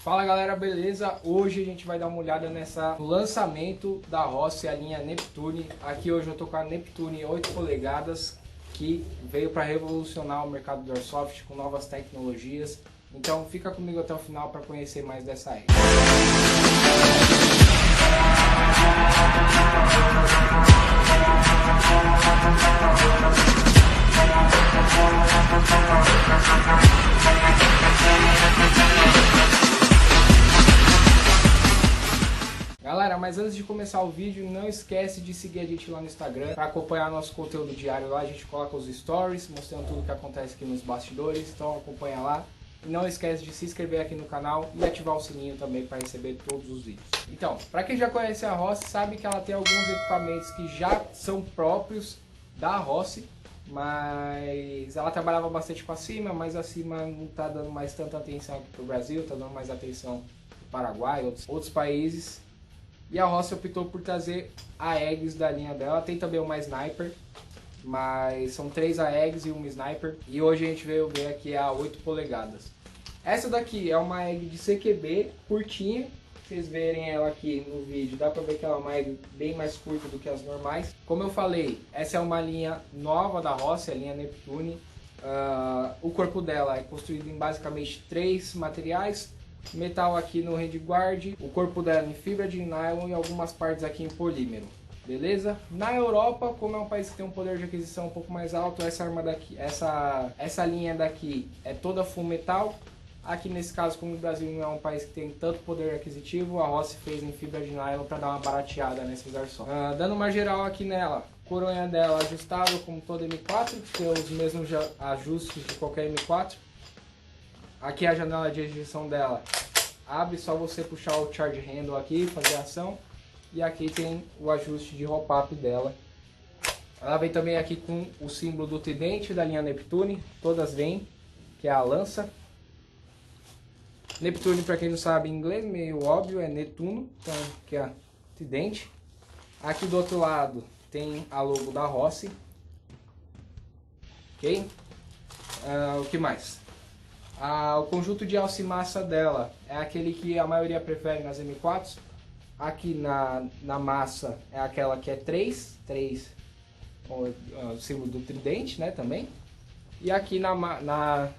Fala galera, beleza? Hoje a gente vai dar uma olhada no lançamento da Rossi, a linha Neptune. Aqui hoje eu tô com a Neptune 8 polegadas, que veio para revolucionar o mercado do Airsoft com novas tecnologias. Então fica comigo até o final para conhecer mais dessa egg. Galera, mas antes de começar o vídeo, não esquece de seguir a gente lá no Instagram para acompanhar nosso conteúdo diário. Lá a gente coloca os stories mostrando tudo o que acontece aqui nos bastidores, então acompanha lá. E não esquece de se inscrever aqui no canal e ativar o sininho também para receber todos os vídeos. Então, para quem já conhece a Rossi, sabe que ela tem alguns equipamentos que já são próprios da Rossi, mas ela trabalhava bastante com a Cima, mas a Cima não está dando mais tanta atenção aqui para o Brasil, está dando mais atenção para o Paraguai, outros países. E a Rossi optou por trazer a AEGs da linha dela. Tem também uma Sniper, mas são 3 AEGs e uma Sniper. E hoje a gente veio ver aqui a 8 polegadas. Essa daqui é uma AEG de CQB, curtinha. Vocês verem ela aqui no vídeo, dá pra ver que ela é uma AEG bem mais curta do que as normais. Como eu falei, essa é uma linha nova da Rossi, a linha Neptune. O corpo dela é construído em basicamente 3 materiais. Metal aqui no handguard, o corpo dela em fibra de nylon e algumas partes aqui em polímero, beleza? Na Europa, como é um país que tem um poder de aquisição um pouco mais alto, essa arma daqui, essa linha daqui é toda full metal. Aqui nesse caso, como o Brasil não é um país que tem tanto poder aquisitivo, a Rossi fez em fibra de nylon para dar uma barateada nesses airsoft. Dando uma geral aqui nela, coronha dela ajustável como toda M4, que tem os mesmos ajustes de qualquer M4. Aqui a janela de ejeção dela abre, só você puxar o charge handle aqui, fazer a ação. E aqui tem o ajuste de hop-up dela. Ela vem também aqui com o símbolo do tridente da linha Neptune, todas vêm, que é a lança. Neptune, para quem não sabe em inglês, meio óbvio, é Netuno, então que é tridente. Aqui do outro lado tem a logo da Rossi. Ok? O que mais? O conjunto de alça-massa dela é aquele que a maioria prefere nas M4s. Aqui na massa é aquela que é 3 com o símbolo do tridente, né, também. E aqui na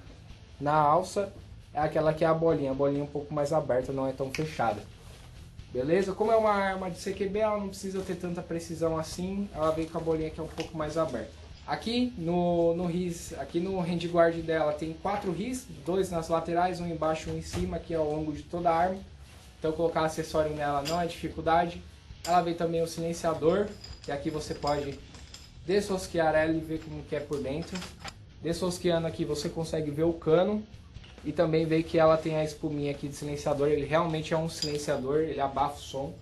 alça é aquela que é a bolinha um pouco mais aberta, não é tão fechada. Beleza? Como é uma arma de CQB, ela não precisa ter tanta precisão assim, ela vem com a bolinha que é um pouco mais aberta. Aqui no RIS, aqui no handguard dela tem 4 RIS, 2 nas laterais, um embaixo e um em cima, aqui ao longo de toda a arma. Então colocar acessório nela não é dificuldade. Ela vem também o silenciador, que aqui você pode desrosquear ela e ver como que é por dentro. Desrosqueando aqui você consegue ver o cano e também ver que ela tem a espuminha aqui de silenciador. Ele realmente é um silenciador, ele abafa o som,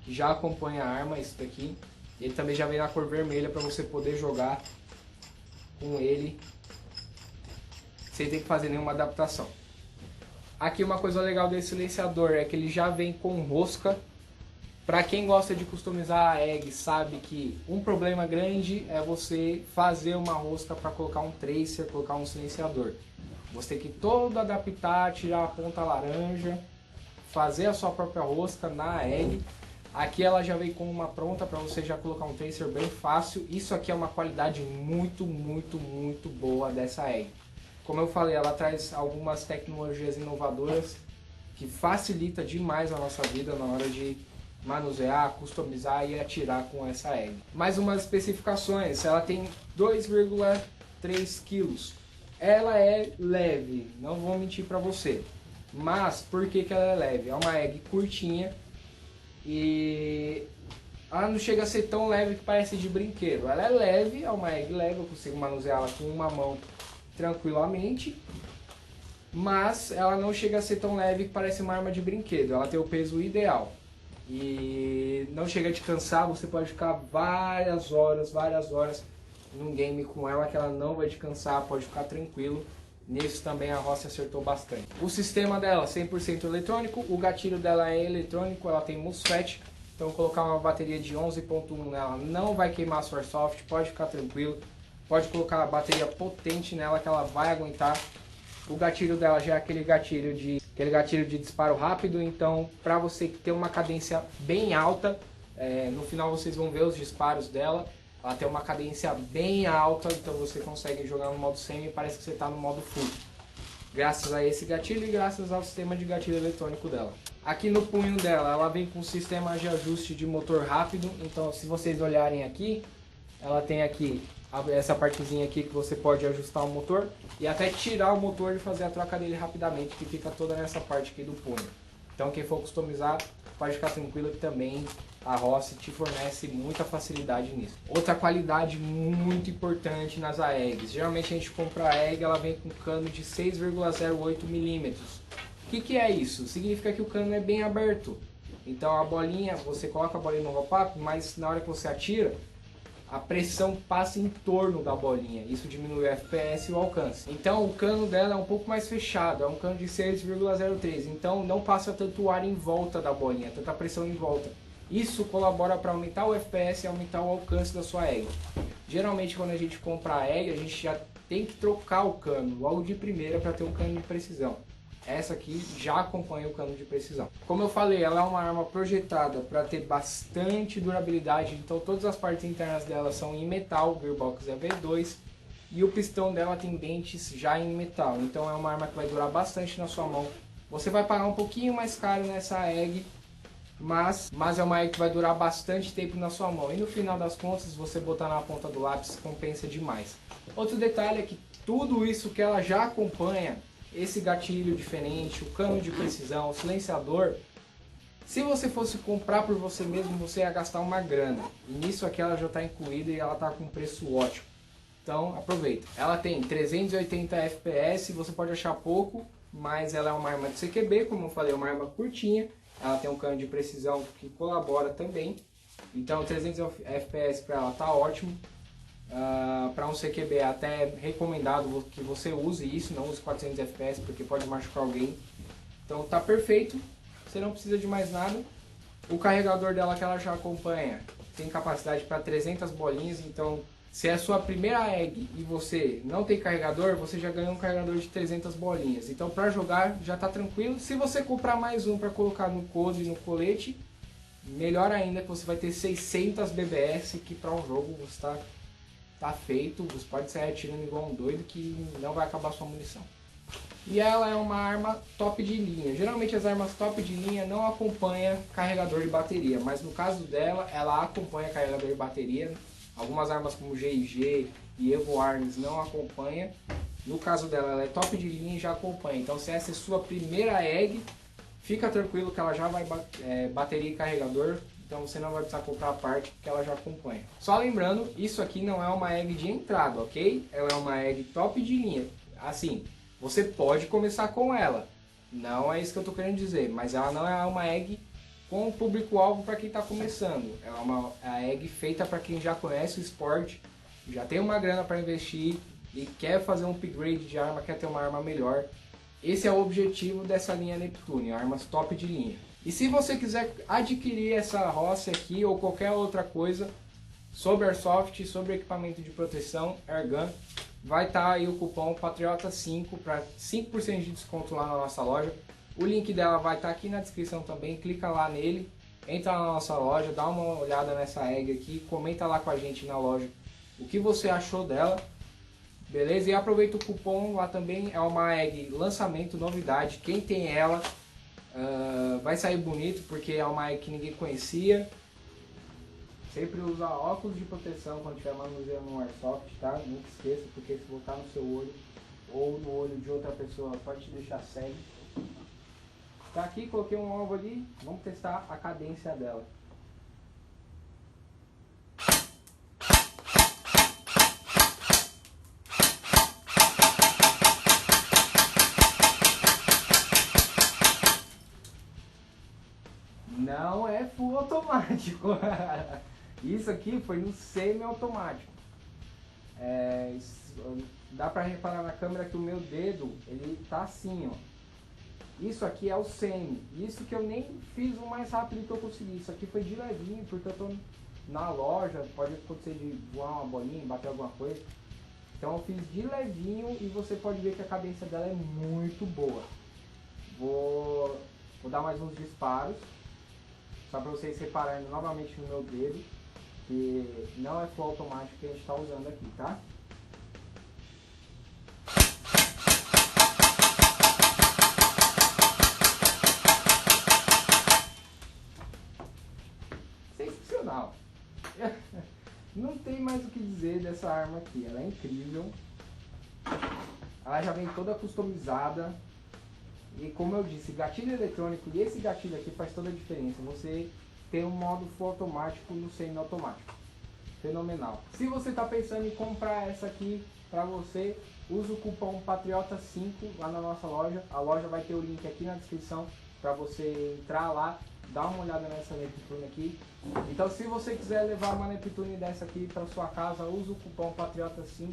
que já acompanha a arma, isso daqui. Ele também já vem na cor vermelha para você poder jogar com ele sem ter que fazer nenhuma adaptação. Aqui uma coisa legal desse silenciador é que ele já vem com rosca. Para quem gosta de customizar a egg, sabe que um problema grande é você fazer uma rosca para colocar um tracer, colocar um silenciador. Você tem que todo adaptar, tirar a ponta laranja, fazer a sua própria rosca na egg. Aqui ela já vem com uma pronta para você já colocar um tracer bem fácil. Isso aqui é uma qualidade muito boa dessa egg. Como eu falei, ela traz algumas tecnologias inovadoras que facilita demais a nossa vida na hora de manusear, customizar e atirar com essa egg. Mais umas especificações, ela tem 2,3 kg. Ela é leve, não vou mentir para você. Mas por que ela é leve? É uma egg curtinha. E ela não chega a ser tão leve que parece de brinquedo. Ela é leve, é uma egg leve, eu consigo manuseá-la com uma mão tranquilamente. Mas ela não chega a ser tão leve que parece uma arma de brinquedo. Ela tem o peso ideal. E não chega a te cansar, você pode ficar várias horas num game com ela que ela não vai te cansar, pode ficar tranquilo. Nisso também a Rossi acertou bastante. O sistema dela 100% eletrônico, o gatilho dela é eletrônico, ela tem MOSFET, então colocar uma bateria de 11.1 nela não vai queimar a sua airsoft, pode ficar tranquilo. Pode colocar a bateria potente nela que ela vai aguentar. O gatilho dela já é aquele gatilho de disparo rápido, então para você ter uma cadência bem alta, no final vocês vão ver os disparos dela. Ela tem uma cadência bem alta, então você consegue jogar no modo semi e parece que você está no modo full. Graças a esse gatilho e graças ao sistema de gatilho eletrônico dela. Aqui no punho dela, ela vem com um sistema de ajuste de motor rápido. Então se vocês olharem aqui, ela tem aqui essa partezinha aqui que você pode ajustar o motor e até tirar o motor e fazer a troca dele rapidamente, que fica toda nessa parte aqui do punho. Então quem for customizar, pode ficar tranquilo que também a Rossi te fornece muita facilidade nisso. Outra qualidade muito importante nas AEGs. Geralmente a gente compra a AEG, ela vem com cano de 6,08 milímetros. O que é isso? Significa que o cano é bem aberto. Então a bolinha, você coloca a bolinha no roll-up, mas na hora que você atira, a pressão passa em torno da bolinha. Isso diminui o FPS e o alcance. Então o cano dela é um pouco mais fechado, é um cano de 6,03. Então não passa tanto ar em volta da bolinha, tanta pressão em volta. Isso colabora para aumentar o FPS e aumentar o alcance da sua EG. Geralmente quando a gente compra a EG, a gente já tem que trocar o cano logo de primeira para ter um cano de precisão. Essa aqui já acompanha o cano de precisão. Como eu falei, ela é uma arma projetada para ter bastante durabilidade, então todas as partes internas dela são em metal, o gearbox é V2 e o pistão dela tem dentes já em metal. Então é uma arma que vai durar bastante na sua mão. Você vai pagar um pouquinho mais caro nessa EG, mas é uma EG que vai durar bastante tempo na sua mão. E no final das contas, se você botar na ponta do lápis, compensa demais. Outro detalhe é que tudo isso que ela já acompanha, esse gatilho diferente, o cano de precisão, o silenciador, se você fosse comprar por você mesmo, você ia gastar uma grana. E nisso aqui ela já está incluída e ela está com um preço ótimo. Então aproveita. Ela tem 380 FPS, você pode achar pouco, mas ela é uma arma de CQB, como eu falei, é uma arma curtinha. Ela tem um cano de precisão que colabora também. Então 300 FPS para ela tá ótimo. Para um CQB é até recomendado que você use isso, não use 400 FPS porque pode machucar alguém. Então tá perfeito, você não precisa de mais nada. O carregador dela que ela já acompanha tem capacidade para 300 bolinhas, então se é a sua primeira EG e você não tem carregador, você já ganha um carregador de 300 bolinhas. Então para jogar já tá tranquilo. Se você comprar mais um para colocar no couro e no colete, melhor ainda, que você vai ter 600 BBS, que para um jogo você tá feito, você pode sair atirando igual um doido que não vai acabar sua munição. E ela é uma arma top de linha. Geralmente as armas top de linha não acompanham carregador de bateria, mas no caso dela, ela acompanha carregador de bateria. Algumas armas como GIG e Evo Arms não acompanham. No caso dela, ela é top de linha e já acompanha. Então se essa é sua primeira EG, fica tranquilo que ela já vai bateria e carregador. Então você não vai precisar comprar a parte porque ela já acompanha. Só lembrando, isso aqui não é uma EG de entrada, ok? Ela é uma EG top de linha. Assim, você pode começar com ela. Não é isso que eu estou querendo dizer. Mas ela não é uma EG com público-alvo para quem está começando. Ela é uma EG feita para quem já conhece o esporte, já tem uma grana para investir e quer fazer um upgrade de arma, quer ter uma arma melhor. Esse é o objetivo dessa linha Neptune, armas top de linha. E se você quiser adquirir essa Rossi aqui ou qualquer outra coisa sobre Airsoft, sobre equipamento de proteção, Airgun, vai estar aí o cupom Patriota5 para 5% de desconto lá na nossa loja. O link dela vai estar aqui na descrição também, clica lá nele, entra na nossa loja, dá uma olhada nessa EG aqui, comenta lá com a gente na loja o que você achou dela, beleza? E aproveita o cupom lá também, é uma EG lançamento, novidade, quem tem ela vai sair bonito porque é uma EG que ninguém conhecia. Sempre usa óculos de proteção quando estiver manuseando um Airsoft, tá? Nunca esqueça, porque se botar no seu olho ou no olho de outra pessoa pode te deixar cego. Tá aqui, coloquei um alvo ali, vamos testar a cadência dela. Não é full automático. Isso aqui foi no semi-automático. Dá pra reparar na câmera que o meu dedo, ele tá assim, ó. Isso aqui é o semi. Isso que eu nem fiz o mais rápido que eu consegui. Isso aqui foi de levinho, porque eu tô na loja. Pode acontecer de voar uma bolinha, bater alguma coisa. Então eu fiz de levinho e você pode ver que a cadência dela é muito boa. Vou dar mais uns disparos, só para vocês repararem novamente no meu dedo, que não é flow automático que a gente está usando aqui, tá? Sensacional! Não tem mais o que dizer dessa arma aqui, ela é incrível. Ela já vem toda customizada. E como eu disse, gatilho eletrônico e esse gatilho aqui faz toda a diferença. Você tem um modo full automático no semi-automático. Fenomenal. Se você está pensando em comprar essa aqui para você, usa o cupom PATRIOTA5 lá na nossa loja. A loja vai ter o link aqui na descrição para você entrar lá, dar uma olhada nessa Neptune aqui. Então se você quiser levar uma Neptune dessa aqui para sua casa, usa o cupom PATRIOTA5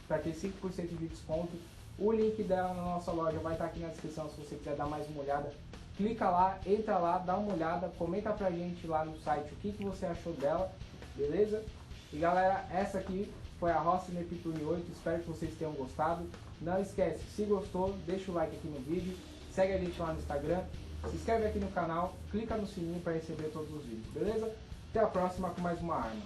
para ter 5% de desconto. O link dela na nossa loja vai estar aqui na descrição se você quiser dar mais uma olhada. Clica lá, entra lá, dá uma olhada, comenta pra gente lá no site o que você achou dela, beleza? E galera, essa aqui foi a Rossi Neptune 8, espero que vocês tenham gostado. Não esquece, se gostou, deixa o like aqui no vídeo, segue a gente lá no Instagram, se inscreve aqui no canal, clica no sininho para receber todos os vídeos, beleza? Até a próxima com mais uma arma.